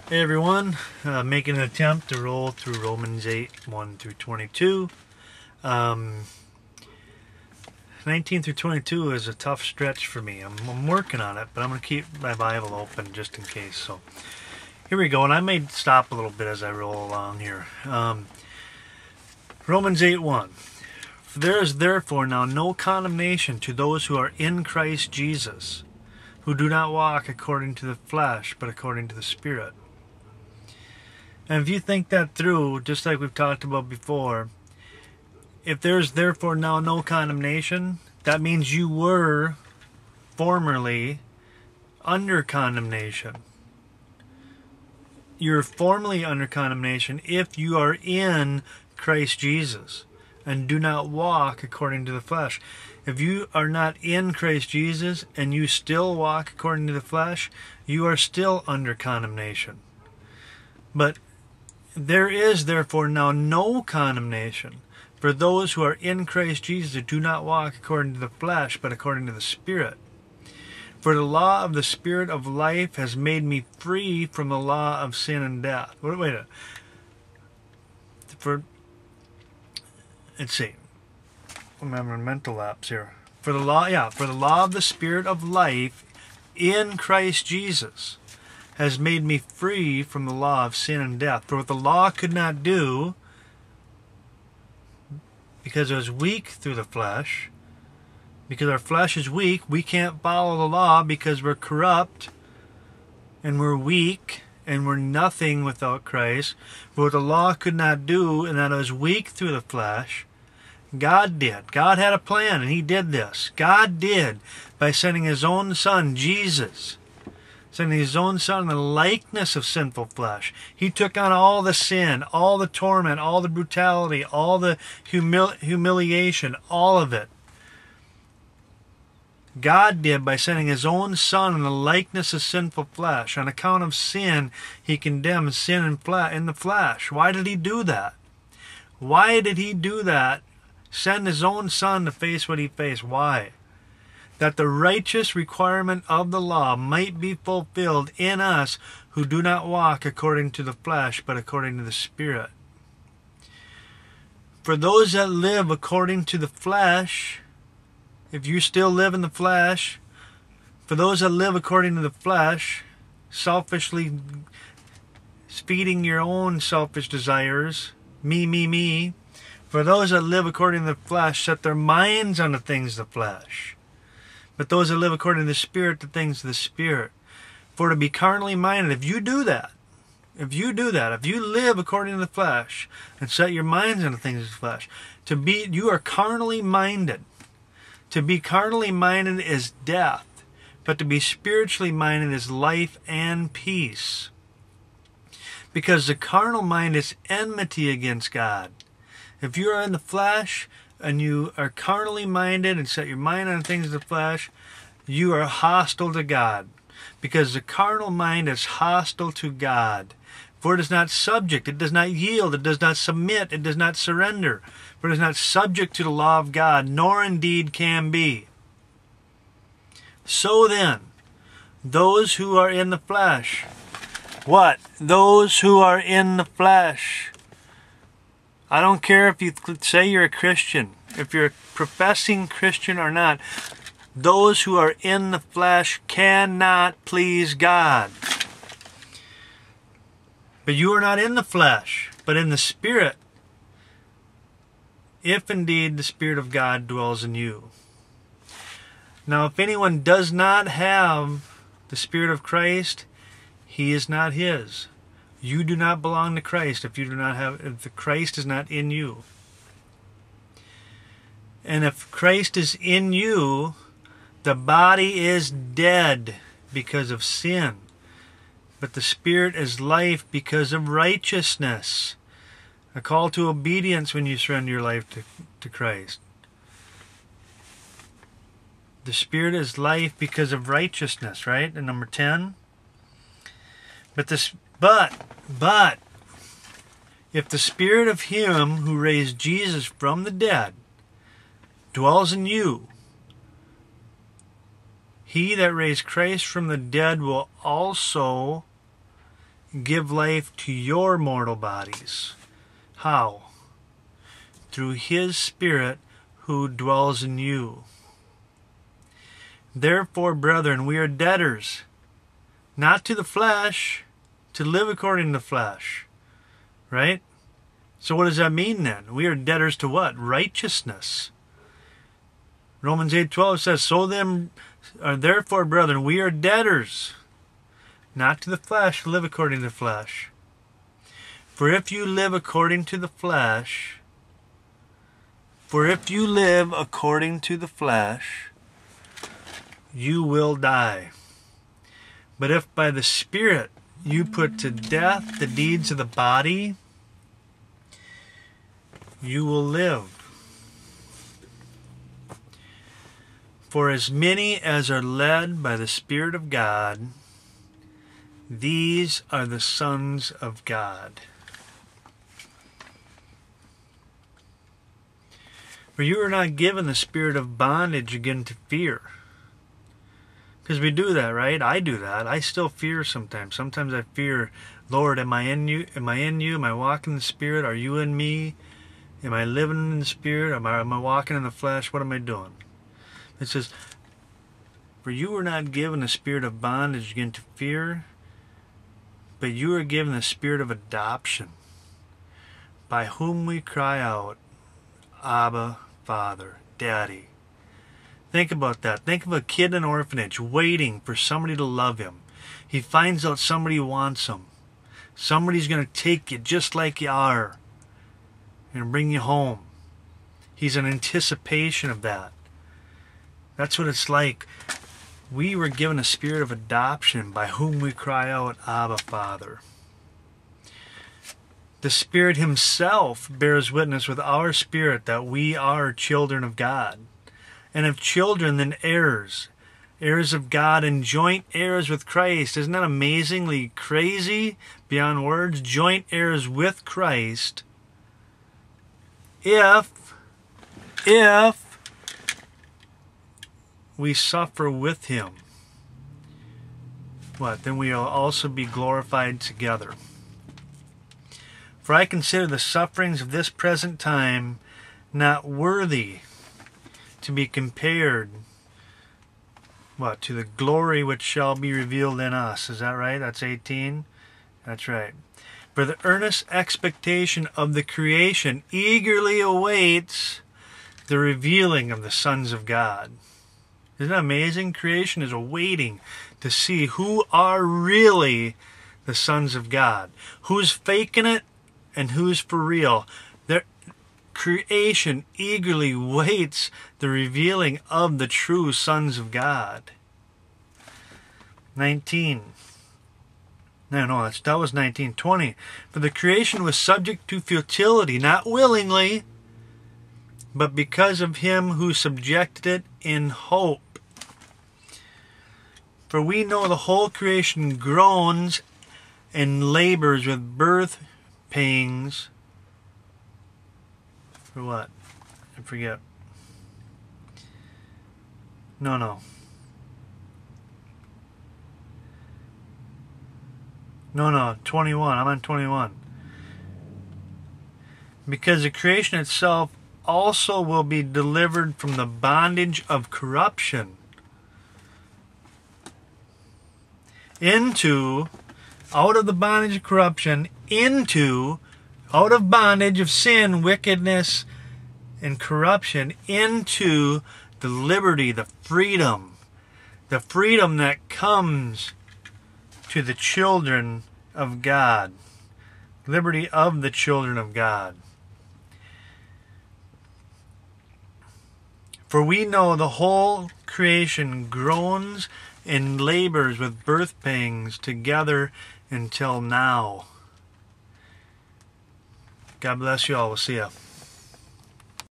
Hey everyone, making an attempt to roll through Romans 8, 1 through 22. 19 through 22 is a tough stretch for me. I'm working on it, but I'm going to keep my Bible open just in case. So here we go, and I may stop a little bit as I roll along here. Romans 8, 1. There is therefore now no condemnation to those who are in Christ Jesus, who do not walk according to the flesh, but according to the Spirit. And if you think that through, just like we've talked about before, if there's therefore now no condemnation, that means you were formerly under condemnation. You're formerly under condemnation if you are in Christ Jesus and do not walk according to the flesh. If you are not in Christ Jesus and you still walk according to the flesh, you are still under condemnation. But there is therefore now no condemnation for those who are in Christ Jesus, who do not walk according to the flesh, but according to the Spirit. For the law of the Spirit of life has made me free from the law of sin and death. Wait a minute. Let's see. I'm having a mental lapse here. For the law of the Spirit of life in Christ Jesus has made me free from the law of sin and death. For what the law could not do, because it was weak through the flesh, because our flesh is weak, we can't follow the law because we're corrupt and we're weak and we're nothing without Christ. For what the law could not do, and that it was weak through the flesh, God did. God had a plan, and He did this. God did by sending His own Son, Jesus, sending His own Son in the likeness of sinful flesh. He took on all the sin, all the torment, all the brutality, all the humiliation, all of it. God did by sending His own Son in the likeness of sinful flesh. On account of sin, He condemned sin in the flesh. Why did He do that? Why did He do that? Send His own Son to face what He faced. Why? That the righteous requirement of the law might be fulfilled in us who do not walk according to the flesh, but according to the Spirit. For those that live according to the flesh, if you still live in the flesh, for those that live according to the flesh, selfishly feeding your own selfish desires, me, for those that live according to the flesh set their minds on the things of the flesh. But those that live according to the Spirit, the things of the Spirit. For to be carnally minded, if you live according to the flesh and set your minds on the things of the flesh, you are carnally minded. To be carnally minded is death, but to be spiritually minded is life and peace. Because the carnal mind is enmity against God. If you are in the flesh, and you are carnally minded and set your mind on things of the flesh, you are hostile to God. Because the carnal mind is hostile to God. For it is not subject, it does not yield, it does not submit, it does not surrender. For it is not subject to the law of God, nor indeed can be. So then, those who are in the flesh, what? Those who are in the flesh. I don't care if you say you're a Christian, if you're a professing Christian or not, those who are in the flesh cannot please God. But you are not in the flesh, but in the Spirit, if indeed the Spirit of God dwells in you. Now, if anyone does not have the Spirit of Christ, he is not His. You do not belong to Christ if the Christ is not in you. And if Christ is in you, the body is dead because of sin, but the Spirit is life because of righteousness. A call to obedience when you surrender your life to Christ. The Spirit is life because of righteousness, right? And number 10. But if the Spirit of Him who raised Jesus from the dead dwells in you, He that raised Christ from the dead will also give life to your mortal bodies. How? Through His Spirit who dwells in you. Therefore, brethren, we are debtors, not to the flesh, to live according to the flesh. Right? So what does that mean then? We are debtors to what? Righteousness. Romans 8:12 says, so then, therefore, brethren, we are debtors, not to the flesh, to live according to the flesh. For if you live according to the flesh, you will die. But if by the Spirit you put to death the deeds of the body, you will live. For as many as are led by the Spirit of God, these are the sons of God. For you are not given the spirit of bondage again to fear. Because we do that, right? I do that. I still fear sometimes. Sometimes I fear, Lord, am I in you? Am I in you? Am I walking in the Spirit? Are you in me? Am I living in the Spirit? Am I walking in the flesh? What am I doing? It says, for you were not given the spirit of bondage again to fear, but you are given the spirit of adoption, by whom we cry out, Abba, Father, Daddy. Think about that. Think of a kid in an orphanage waiting for somebody to love him. He finds out somebody wants him. Somebody's going to take you just like you are and bring you home. He's in anticipation of that. That's what it's like. We were given a spirit of adoption, by whom we cry out, Abba, Father. The Spirit Himself bears witness with our spirit that we are children of God. And if children, then heirs. Heirs of God and joint heirs with Christ. Isn't that amazingly crazy beyond words? Joint heirs with Christ. If we suffer with Him, what? Then we will also be glorified together. For I consider the sufferings of this present time not worthy to be compared, what? To the glory which shall be revealed in us. Is that right? That's 18? That's right. For the earnest expectation of the creation eagerly awaits the revealing of the sons of God. Isn't that amazing? Creation is awaiting to see who are really the sons of God. Who's faking it and who's for real. Their creation eagerly waits the revealing of the true sons of God. 19. No, that was 19. 20. For the creation was subject to futility, not willingly, but because of Him who subjected it in hope. For we know the whole creation groans and labors with birth pangs. For what? I forget. No, 21. I'm on 21. Because the creation itself also will be delivered from the bondage of corruption out of the bondage of corruption, out of bondage of sin, wickedness, and corruption, into the liberty, the freedom that comes to the children of God. Liberty of the children of God. For we know the whole creation groans and labors with birth pangs together until now. God bless you all. We'll see you.